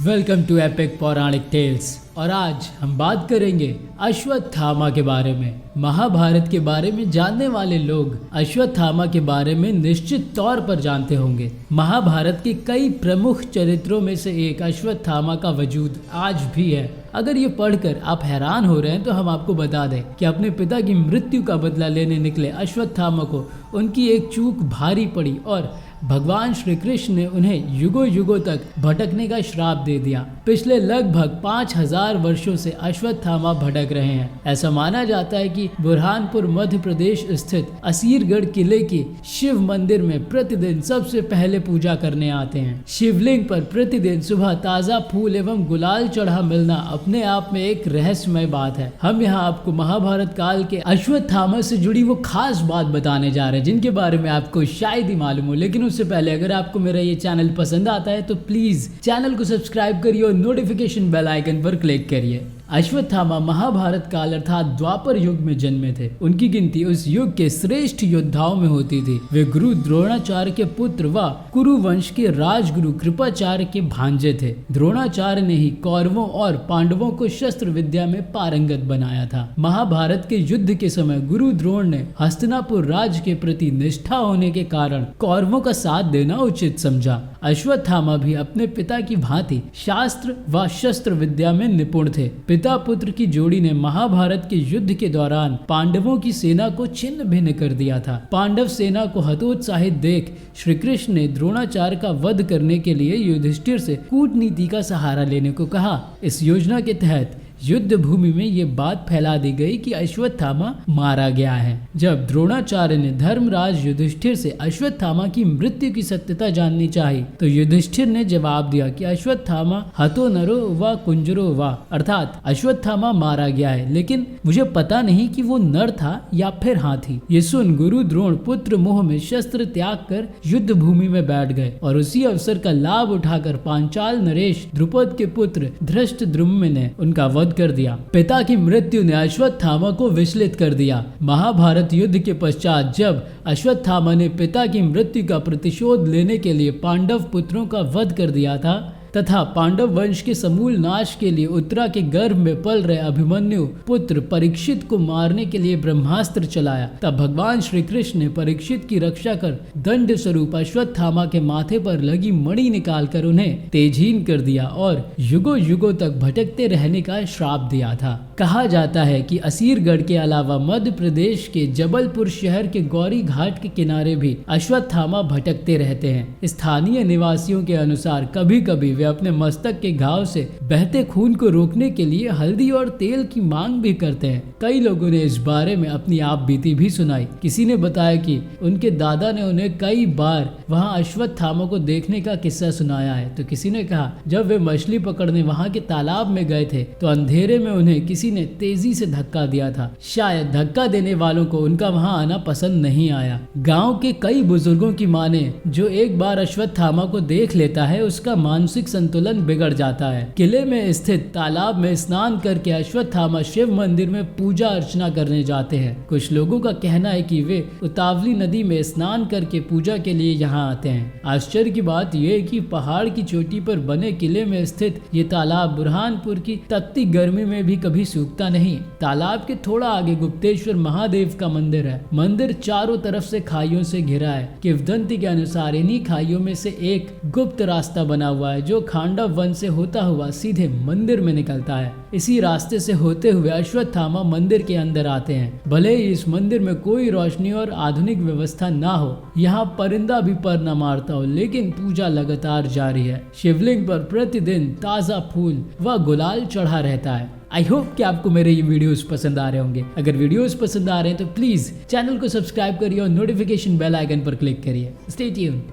Welcome to epic पौराणिक tales. और आज हम बात करेंगे अश्वत्थामा के बारे में। महाभारत के बारे में जानने वाले लोग अश्वत्थामा के बारे में निश्चित तौर पर जानते होंगे। महाभारत के कई प्रमुख चरित्रों में से एक अश्वत्थामा का वजूद आज भी है। अगर ये पढ़कर आप हैरान हो रहे हैं तो हम आपको बता दें कि अपने पिता की मृत्यु का बदला लेने निकले अश्वत्थामा को उनकी एक चूक भारी पड़ी और भगवान श्री कृष्ण ने उन्हें युगों युगों तक भटकने का श्राप दे दिया। पिछले लगभग 5000 वर्षों से अश्वत्थामा भटक रहे हैं। ऐसा माना जाता है कि बुरहानपुर मध्य प्रदेश स्थित असीरगढ़ किले के शिव मंदिर में प्रतिदिन सबसे पहले पूजा करने आते हैं। शिवलिंग पर प्रतिदिन सुबह ताजा फूल एवं गुलाल चढ़ा मिलना अपने आप में एक रहस्यमय बात है। हम यहाँ आपको महाभारत काल के अश्वत्थामा से जुड़ी वो खास बात बताने जा रहे हैं जिनके बारे में आपको शायद ही मालूम हो। लेकिन उससे पहले अगर आपको मेरा ये चैनल पसंद आता है तो प्लीज चैनल को सब्सक्राइब करिए और नोटिफिकेशन बेल आइकन पर क्लिक करिए। अश्वत्थामा महाभारत काल अर्थात द्वापर युग में जन्मे थे। उनकी गिनती उस युग के श्रेष्ठ योद्धाओं में होती थी। वे गुरु द्रोणाचार्य के पुत्र व कुरु वंश के राजगुरु कृपाचार्य के भांजे थे। द्रोणाचार्य ने ही कौरवों और पांडवों को शस्त्र विद्या में पारंगत बनाया था। महाभारत के युद्ध के समय गुरु द्रोण ने हस्तिनापुर राज्य के प्रति निष्ठा होने के कारण कौरवों का साथ देना उचित समझा। अश्वत्थामा भी अपने पिता की भांति शास्त्र व शस्त्र विद्या में निपुण थे। पिता पुत्र की जोड़ी ने महाभारत के युद्ध के दौरान पांडवों की सेना को छिन्न भिन्न कर दिया था। पांडव सेना को हतोत्साहित देख श्री कृष्ण ने द्रोणाचार्य का वध करने के लिए युधिष्ठिर से कूटनीति का सहारा लेने को कहा। इस योजना के तहत युद्ध भूमि में ये बात फैला दी गई कि अश्वत्थामा मारा गया है। जब द्रोणाचार्य ने धर्मराज युधिष्ठिर से अश्वत्थामा की मृत्यु की सत्यता जाननी चाहिए तो युधिष्ठिर ने जवाब दिया कि अश्वत्थामा हतो नरो व कुंजरो व अर्थात अश्वत्थामा मारा गया है, लेकिन मुझे पता नहीं कि वो नर था या फिर हाथी। ये सुन गुरु द्रोण पुत्र मोह में शस्त्र त्याग कर युद्ध भूमि में बैठ गए और उसी अवसर का लाभ उठाकर पांचाल नरेश द्रुपद के पुत्र धृष्टद्युम्न ने उनका कर दिया। पिता की मृत्यु ने अश्वत्थामा को विचलित कर दिया। महाभारत युद्ध के पश्चात जब अश्वत्थामा ने पिता की मृत्यु का प्रतिशोध लेने के लिए पांडव पुत्रों का वध कर दिया था तथा पांडव वंश के समूल नाश के लिए उत्तरा के गर्भ में पल रहे अभिमन्यु पुत्र परीक्षित को मारने के लिए ब्रह्मास्त्र चलाया, तब भगवान श्री कृष्ण ने परीक्षित की रक्षा कर दंड स्वरूप अश्वत्थामा के माथे पर लगी मणि निकालकर उन्हें तेजहीन कर दिया और युगों युगों तक भटकते रहने का श्राप दिया था। कहा जाता है कि असीरगढ़ के अलावा मध्य प्रदेश के जबलपुर शहर के गौरी घाट के किनारे भी अश्वत्थामा भटकते रहते हैं। स्थानीय निवासियों के अनुसार कभी कभी वे अपने मस्तक के घाव से बहते खून को रोकने के लिए हल्दी और तेल की मांग भी करते हैं। कई लोगों ने इस बारे में अपनी आप बीती भी सुनाई। किसी ने बताया कि उनके दादा ने उन्हें कई बार वहां अश्वत्थामा को देखने का किस्सा सुनाया है। तो किसी ने कहा जब वे मछली पकड़ने वहां के तालाब में गए थे तो अंधेरे में उन्हें किसी ने तेजी से धक्का दिया था। शायद धक्का देने वालों को उनका वहां आना पसंद नहीं आया। गांव के कई बुजुर्गों की माने जो एक बार अश्वत्थामा को देख लेता है उसका मानसिक संतुलन बिगड़ जाता है। किले में स्थित तालाब में स्नान करके अश्वत्थामा शिव मंदिर में पूजा अर्चना करने जाते हैं। कुछ लोगों का कहना है कि वे उतावली नदी में स्नान करके पूजा के लिए यहाँ आते हैं। आश्चर्य की बात यह है कि पहाड़ की चोटी पर बने किले में स्थित ये तालाब बुरहानपुर की तपती गर्मी में भी कभी सूखता नहीं। तालाब के थोड़ा आगे गुप्तेश्वर महादेव का मंदिर है। मंदिर चारों तरफ से खाइयों से घिरा है। किंवदंती के अनुसार इन्हीं खाइयों में से एक गुप्त रास्ता बना हुआ है जो खांडव वन से होता हुआ सीधे मंदिर में निकलता है। इसी रास्ते से होते हुए अश्वत्थामा मंदिर के अंदर आते हैं। भले ही इस मंदिर में कोई रोशनी और आधुनिक व्यवस्था ना हो, यहाँ परिंदा भी पर न मारता हो, लेकिन पूजा लगातार जारी है। शिवलिंग पर प्रतिदिन ताजा फूल व गुलाल चढ़ा रहता है। आई होप कि आपको मेरे ये वीडियोस पसंद आ रहे होंगे। अगर वीडियोस पसंद आ रहे हैं तो प्लीज चैनल को सब्सक्राइब करिए और नोटिफिकेशन बेल आइकन पर क्लिक करिए। Stay tuned.